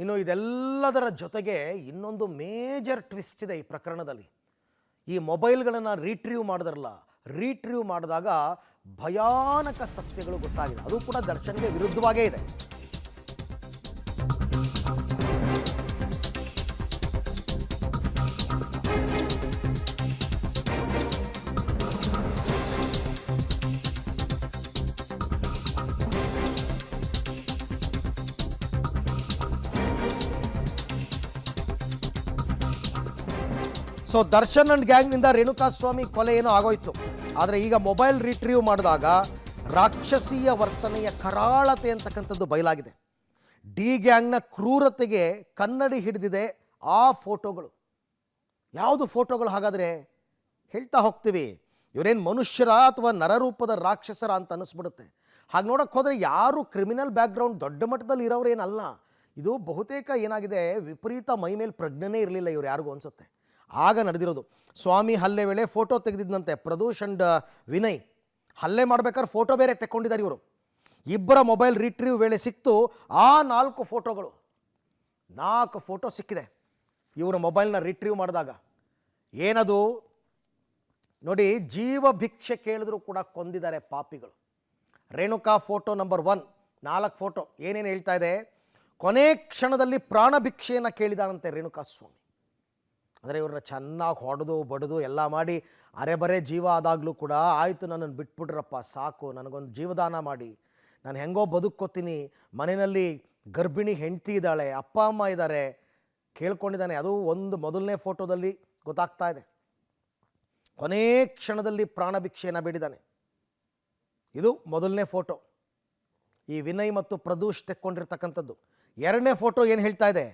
ಇನ್ನು ಇದೆಲ್ಲದರ ಜೊತೆಗೆ ಇನ್ನೊಂದು ಮೇಜರ್ ಟ್ವಿಸ್ಟ್ ಇದೆ ಈ ಪ್ರಕರಣದಲ್ಲಿ. ಈ ಮೊಬೈಲ್ಗಳನ್ನು ರೀಟ್ರೀವ್ ಮಾಡಿದಾಗ ಭಯಾನಕ ಸತ್ಯಗಳು ಗೊತ್ತಾಗಿದೆ. ಅದು ಕೂಡ ದರ್ಶನ್ಗೆ ವಿರುದ್ಧವಾಗೇ ಇದೆ. ಸೊ ದರ್ಶನ್ ಅಂಡ್ ಗ್ಯಾಂಗ್ನಿಂದ ರೇಣುಕಾಸ್ವಾಮಿ ಕೊಲೆ ಏನೋ ಆಗೋಯ್ತು. ಆದರೆ ಈಗ ಮೊಬೈಲ್ ರಿಟ್ರೀವ್ ಮಾಡಿದಾಗ ರಾಕ್ಷಸೀಯ ವರ್ತನೆಯ ಕರಾಳತೆ ಅಂತಕ್ಕಂಥದ್ದು ಬಯಲಾಗಿದೆ. ಡಿ ಗ್ಯಾಂಗ್ನ ಕ್ರೂರತೆಗೆ ಕನ್ನಡಿ ಹಿಡಿದಿದೆ ಆ ಫೋಟೋಗಳು. ಯಾವುದು ಫೋಟೋಗಳು ಹಾಗಾದರೆ ಹೇಳ್ತಾ ಹೋಗ್ತೀವಿ. ಇವರೇನು ಮನುಷ್ಯರ ಅಥವಾ ನರರೂಪದ ರಾಕ್ಷಸರ ಅಂತ ಅನ್ನಿಸ್ಬಿಡುತ್ತೆ. ಹಾಗೆ ನೋಡೋಕ್ಕೆ ಹೋದರೆ ಯಾರು ಕ್ರಿಮಿನಲ್ ಬ್ಯಾಕ್ಗ್ರೌಂಡ್ ದೊಡ್ಡ ಮಟ್ಟದಲ್ಲಿ ಇರೋರೇನಲ್ಲ. ಇದು ಬಹುತೇಕ ಏನಾಗಿದೆ, ವಿಪರೀತ ಮೈ ಮೇಲೆ ಪ್ರಜ್ಞೆನೇ ಇರಲಿಲ್ಲ ಇವ್ರು ಯಾರಿಗೂ ಅನಿಸುತ್ತೆ. ಆಗ ನಡೆದಿರೋದು. ಸ್ವಾಮಿ ಹಲ್ಲೆ ವೇಳೆ ಫೋಟೋ ತೆಗೆದಿದ್ದಂತೆ ಪ್ರದೋಷ್ ಅಂಡ್ ವಿನಯ್. ಹಲ್ಲೆ ಮಾಡ್ಬೇಕಾದ್ರೆ ಫೋಟೋ ಬೇರೆ ತೆಕ್ಕೊಂಡಿದ್ದಾರೆ ಇವರು. ಇಬ್ಬರ ಮೊಬೈಲ್ ರಿಟ್ರೀವ್ ವೇಳೆ ಸಿಕ್ತು ಆ 4 ಫೋಟೋಗಳು. 4 ಫೋಟೋ ಸಿಕ್ಕಿದೆ ಇವರ ಮೊಬೈಲ್ನ ರಿಟ್ರೀವ್ ಮಾಡಿದಾಗ. ಏನದು ನೋಡಿ, ಜೀವ ಭಿಕ್ಷೆ ಕೇಳಿದ್ರು ಕೂಡ ಕೊಂದಿದ್ದಾರೆ ಪಾಪಿಗಳು. ರೇಣುಕಾ ಫೋಟೋ ನಂಬರ್ 1, 4 ಫೋಟೋ ಏನೇನು ಹೇಳ್ತಾ ಇದೆ. ಕೊನೆ ಕ್ಷಣದಲ್ಲಿ ಪ್ರಾಣ ಭಿಕ್ಷೆಯನ್ನು ಕೇಳಿದಾರಂತೆ ರೇಣುಕಾಸ್ವಾಮಿ. ಅಂದರೆ ಇವ್ರನ್ನ ಚೆನ್ನಾಗಿ ಹೊಡೆದು ಬಡಿದು ಎಲ್ಲ ಮಾಡಿ ಅರೆಬರೆ ಜೀವ ಆದಾಗಲೂ ಕೂಡ ಆಯಿತು ನನ್ನನ್ನು ಬಿಟ್ಬಿಡ್ರಪ್ಪ ಸಾಕು, ನನಗೊಂದು ಜೀವದಾನ ಮಾಡಿ, ನಾನು ಹೆಂಗೋ ಬದುಕ್ಕೋತೀನಿ, ಮನೆಯಲ್ಲಿ ಗರ್ಭಿಣಿ ಹೆಂಡತಿ ಇದ್ದಾಳೆ, ಅಪ್ಪ ಅಮ್ಮ ಇದ್ದಾರೆ, ಕೇಳ್ಕೊಂಡಿದ್ದಾನೆ. ಅದು ಒಂದು ಮೊದಲನೇ ಫೋಟೋದಲ್ಲಿ ಗೊತ್ತಾಗ್ತಾ ಇದೆ. ಕೊನೇ ಕ್ಷಣದಲ್ಲಿ ಪ್ರಾಣ ಭಿಕ್ಷೆಯನ್ನು ಬೇಡಿದ್ದಾನೆ. ಇದು ಮೊದಲನೇ ಫೋಟೋ, ಈ ವಿನಯ್ ಮತ್ತು ಪ್ರದೋಷ್ ತೆಕ್ಕೊಂಡಿರ್ತಕ್ಕಂಥದ್ದು. ಎರಡನೇ ಫೋಟೋ ಏನು ಹೇಳ್ತಾ ಇದೆ,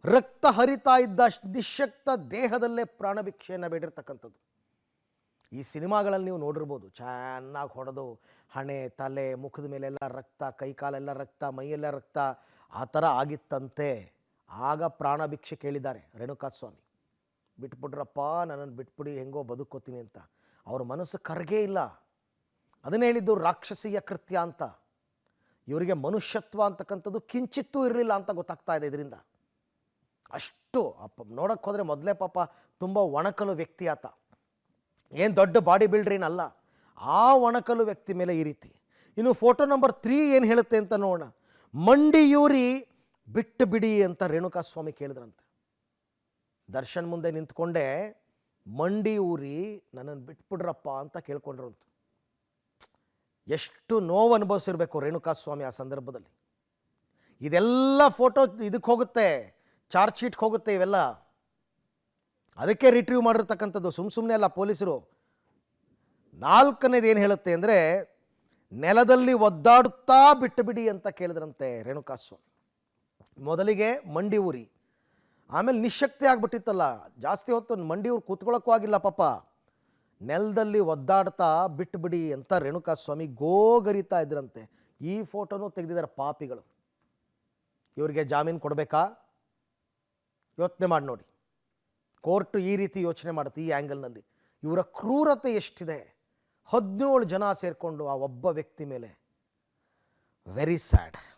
ರಕ್ತ ಹರಿತಾ ಇದ್ದ ನಿಶ್ಶಕ್ತ ದೇಹದಲ್ಲೇ ಪ್ರಾಣ ಭಿಕ್ಷೆಯನ್ನು ಬೇಡಿರ್ತಕ್ಕಂಥದ್ದು. ಈ ಸಿನಿಮಾಗಳಲ್ಲಿ ನೀವು ನೋಡಿರ್ಬೋದು, ಚೆನ್ನಾಗಿ ಹೊಡೆದು ಹಣೆ ತಲೆ ಮುಖದ ಮೇಲೆಲ್ಲ ರಕ್ತ, ಕೈಕಾಲೆಲ್ಲ ರಕ್ತ, ಮೈಯೆಲ್ಲ ರಕ್ತ, ಆ ಥರ ಆಗಿತ್ತಂತೆ. ಆಗ ಪ್ರಾಣ ಭಿಕ್ಷೆ ಕೇಳಿದ್ದಾರೆ ರೇಣುಕಾಸ್ವಾಮಿ. ಬಿಟ್ಬಿಡ್ರಪ್ಪ, ನನ್ನನ್ನು ಬಿಟ್ಬಿಡಿ, ಹೆಂಗೋ ಬದುಕೋತೀನಿ ಅಂತ. ಅವ್ರ ಮನಸ್ಸು ಕರಗೇ ಇಲ್ಲ. ಅದನ್ನೇ ಹೇಳಿದ್ದು ರಾಕ್ಷಸೀಯ ಕೃತ್ಯ ಅಂತ. ಇವರಿಗೆ ಮನುಷ್ಯತ್ವ ಅಂತಕ್ಕಂಥದ್ದು ಕಿಂಚಿತ್ತೂ ಇರಲಿಲ್ಲ ಅಂತ ಗೊತ್ತಾಗ್ತಾ ಇದೆ ಇದರಿಂದ. ಅಷ್ಟು ನೋಡೋಕ್ಕೆ ಹೋದರೆ ಮೊದಲೇ ಪಾಪ ತುಂಬ ಒಣಕಲು ವ್ಯಕ್ತಿ ಆತ, ಏನು ದೊಡ್ಡ ಬಾಡಿ ಬಿಲ್ಡ್ರೇನಲ್ಲ. ಆ ಒಣಕಲು ವ್ಯಕ್ತಿ ಮೇಲೆ ಈ ರೀತಿ. ಇನ್ನು ಫೋಟೋ ನಂಬರ್ 3 ಏನು ಹೇಳುತ್ತೆ ಅಂತ ನೋಡೋಣ. ಮಂಡಿಯೂರಿ ಬಿಟ್ಟು ಬಿಡಿ ಅಂತ ರೇಣುಕಾಸ್ವಾಮಿ ಕೇಳಿದ್ರಂತೆ. ದರ್ಶನ್ ಮುಂದೆ ನಿಂತ್ಕೊಂಡೆ ಮಂಡಿ ಊರಿ ನನ್ನನ್ನು ಬಿಟ್ಬಿಡ್ರಪ್ಪ ಅಂತ ಕೇಳ್ಕೊಂಡ್ರಂತ. ಎಷ್ಟು ನೋವು ಅನುಭವಿಸಿರ್ಬೇಕು ರೇಣುಕಾಸ್ವಾಮಿ ಆ ಸಂದರ್ಭದಲ್ಲಿ. ಇದೆಲ್ಲ ಫೋಟೋ ಇದಕ್ಕೆ ಹೋಗುತ್ತೆ, ಚಾರ್ಜ್ ಶೀಟ್ಗೆ ಹೋಗುತ್ತೆ ಇವೆಲ್ಲ. ಅದಕ್ಕೆ ರಿಟ್ರೀವ್ ಮಾಡಿರ್ತಕ್ಕಂಥದ್ದು, ಸುಮ್ಮನೆ ಅಲ್ಲ ಪೊಲೀಸರು. 4ನೇದು ಏನು ಹೇಳುತ್ತೆ ಅಂದರೆ, ನೆಲದಲ್ಲಿ ಒದ್ದಾಡುತ್ತಾ ಬಿಟ್ಟು ಬಿಡಿ ಅಂತ ಕೇಳಿದ್ರಂತೆ ರೇಣುಕಾಸ್ವಾಮಿ. ಮೊದಲಿಗೆ ಮಂಡಿ ಊರಿ, ಆಮೇಲೆ ನಿಶಕ್ತಿ ಆಗಿಬಿಟ್ಟಿತ್ತಲ್ಲ, ಜಾಸ್ತಿ ಹೊತ್ತು ಮಂಡಿ ಊರು ಕೂತ್ಕೊಳ್ಳೋಕ್ಕೂ ಆಗಿಲ್ಲ ಪಾಪ. ನೆಲದಲ್ಲಿ ಒದ್ದಾಡ್ತಾ ಬಿಟ್ಟು ಬಿಡಿ ಅಂತ ರೇಣುಕಾಸ್ವಾಮಿ ಗೋಗರಿತಾ ಇದ್ರಂತೆ. ಈ ಫೋಟೋನೂ ತೆಗೆದಿದ್ದಾರೆ ಪಾಪಿಗಳು. ಇವರಿಗೆ ಜಾಮೀನು ಕೊಡಬೇಕಾ? ಯೋಚನೆ ಮಾಡಿ ನೋಡಿ. ಕೋರ್ಟು ಈ ರೀತಿ ಯೋಚನೆ ಮಾಡುತ್ತೆ ಈ ಆ್ಯಂಗಲ್ನಲ್ಲಿ. ಇವರ ಕ್ರೂರತೆ ಎಷ್ಟಿದೆ. 17 ಜನ ಸೇರಿಕೊಂಡು ಆ ಒಬ್ಬ ವ್ಯಕ್ತಿ ಮೇಲೆ. Very sad.